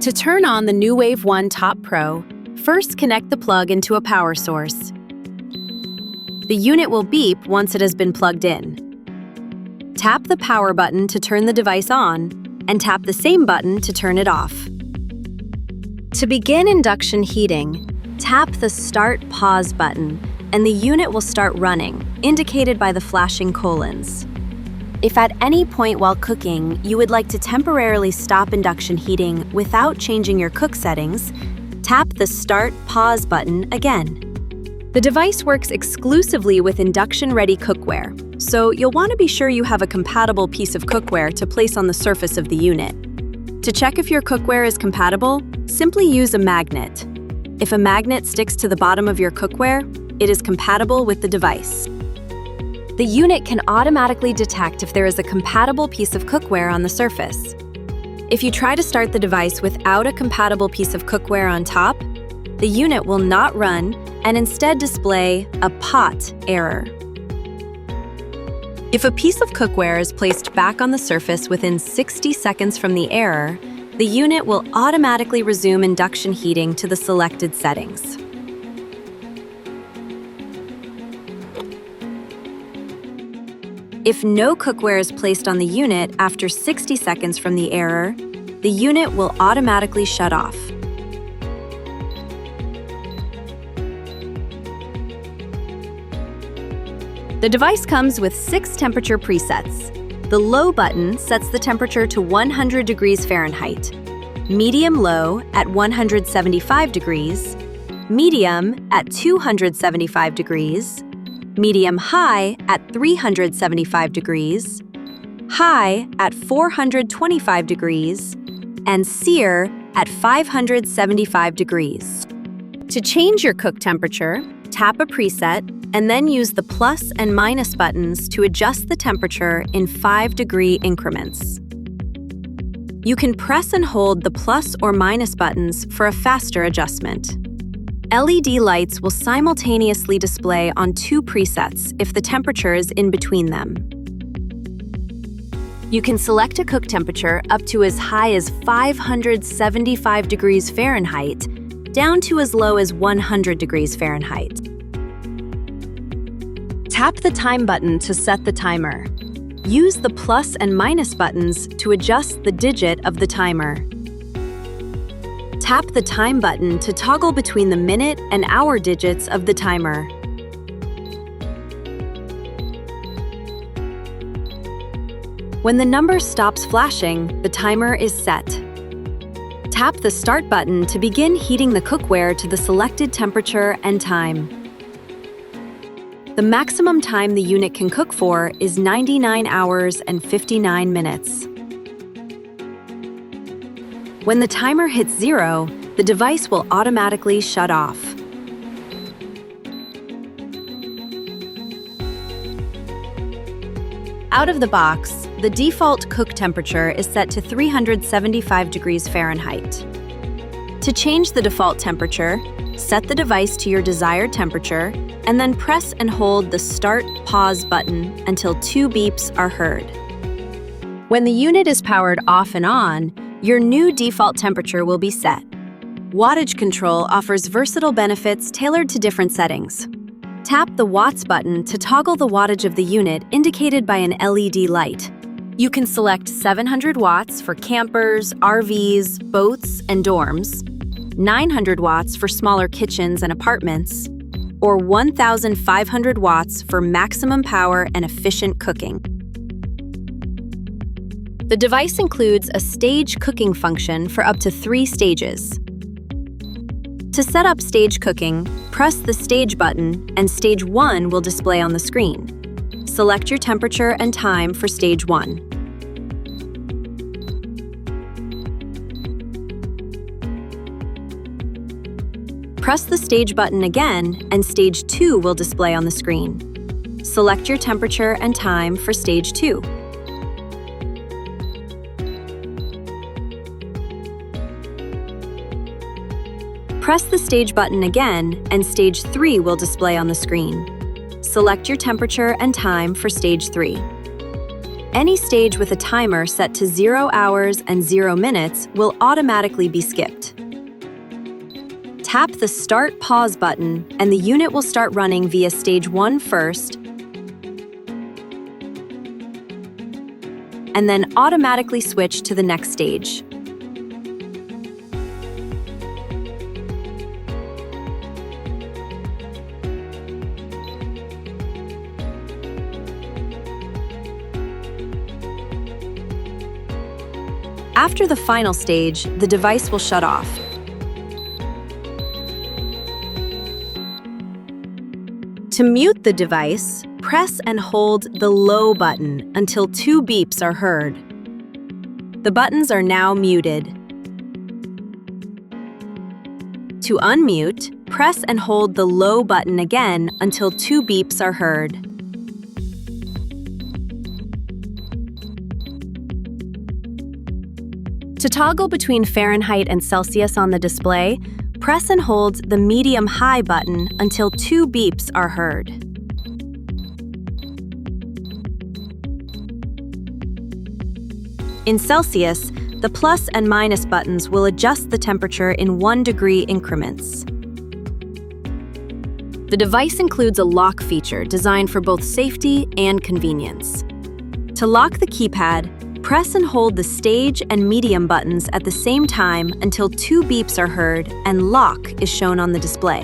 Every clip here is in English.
To turn on the Nuwave One Top Pro, first connect the plug into a power source. The unit will beep once it has been plugged in. Tap the power button to turn the device on, and tap the same button to turn it off. To begin induction heating, tap the Start Pause button, and the unit will start running, indicated by the flashing colons. If at any point while cooking you would like to temporarily stop induction heating without changing your cook settings, tap the Start Pause button again. The device works exclusively with induction-ready cookware, so you'll want to be sure you have a compatible piece of cookware to place on the surface of the unit. To check if your cookware is compatible, simply use a magnet. If a magnet sticks to the bottom of your cookware, it is compatible with the device. The unit can automatically detect if there is a compatible piece of cookware on the surface. If you try to start the device without a compatible piece of cookware on top, the unit will not run and instead display a pot error. If a piece of cookware is placed back on the surface within 60 seconds from the error, the unit will automatically resume induction heating to the selected settings. If no cookware is placed on the unit after 60 seconds from the error, the unit will automatically shut off. The device comes with 6 temperature presets. The low button sets the temperature to 100 degrees Fahrenheit, medium-low at 175 degrees, medium at 275 degrees, medium-high at 375 degrees, high at 425 degrees, and sear at 575 degrees. To change your cook temperature, tap a preset and then use the plus and minus buttons to adjust the temperature in 5-degree increments. You can press and hold the plus or minus buttons for a faster adjustment. LED lights will simultaneously display on 2 presets if the temperature is in between them. You can select a cook temperature up to as high as 575 degrees Fahrenheit, down to as low as 100 degrees Fahrenheit. Tap the time button to set the timer. Use the plus and minus buttons to adjust the digit of the timer. Tap the time button to toggle between the minute and hour digits of the timer. When the number stops flashing, the timer is set. Tap the Start button to begin heating the cookware to the selected temperature and time. The maximum time the unit can cook for is 99 hours and 59 minutes. When the timer hits 0, the device will automatically shut off. Out of the box, the default cook temperature is set to 375 degrees Fahrenheit. To change the default temperature, set the device to your desired temperature and then press and hold the Start Pause button until 2 beeps are heard. When the unit is powered off and on, your new default temperature will be set. Wattage control offers versatile benefits tailored to different settings. Tap the Watts button to toggle the wattage of the unit indicated by an LED light. You can select 700 watts for campers, RVs, boats, and dorms, 900 watts for smaller kitchens and apartments, or 1,500 watts for maximum power and efficient cooking. The device includes a stage cooking function for up to 3 stages. To set up stage cooking, press the Stage button and Stage 1 will display on the screen. Select your temperature and time for Stage 1. Press the Stage button again and Stage 2 will display on the screen. Select your temperature and time for Stage 2. Press the Stage button again and Stage 3 will display on the screen. Select your temperature and time for Stage 3. Any stage with a timer set to 0 hours and 0 minutes will automatically be skipped. Tap the Start Pause button and the unit will start running via Stage 1 first, and then automatically switch to the next stage. After the final stage, the device will shut off. To mute the device, press and hold the low button until 2 beeps are heard. The buttons are now muted. To unmute, press and hold the low button again until 2 beeps are heard. To toggle between Fahrenheit and Celsius on the display, press and hold the medium-high button until 2 beeps are heard. In Celsius, the plus and minus buttons will adjust the temperature in 1-degree increments. The device includes a lock feature designed for both safety and convenience. To lock the keypad, press and hold the stage and medium buttons at the same time until 2 beeps are heard and lock is shown on the display.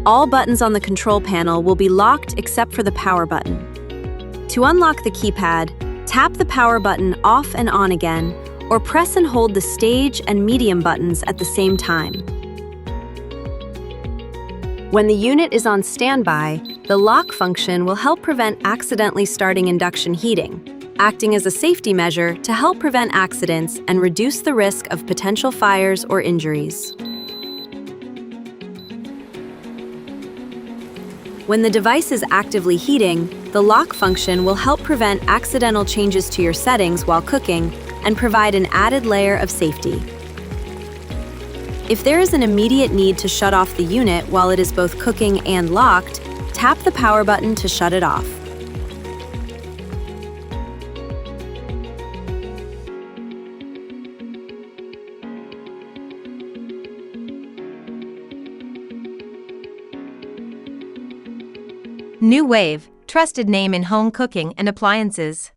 All buttons on the control panel will be locked except for the power button. To unlock the keypad, tap the power button off and on again, or press and hold the stage and medium buttons at the same time. When the unit is on standby, the lock function will help prevent accidentally starting induction heating, acting as a safety measure to help prevent accidents and reduce the risk of potential fires or injuries. When the device is actively heating, the lock function will help prevent accidental changes to your settings while cooking and provide an added layer of safety. If there is an immediate need to shut off the unit while it is both cooking and locked, tap the power button to shut it off. Nuwave, trusted name in home cooking and appliances.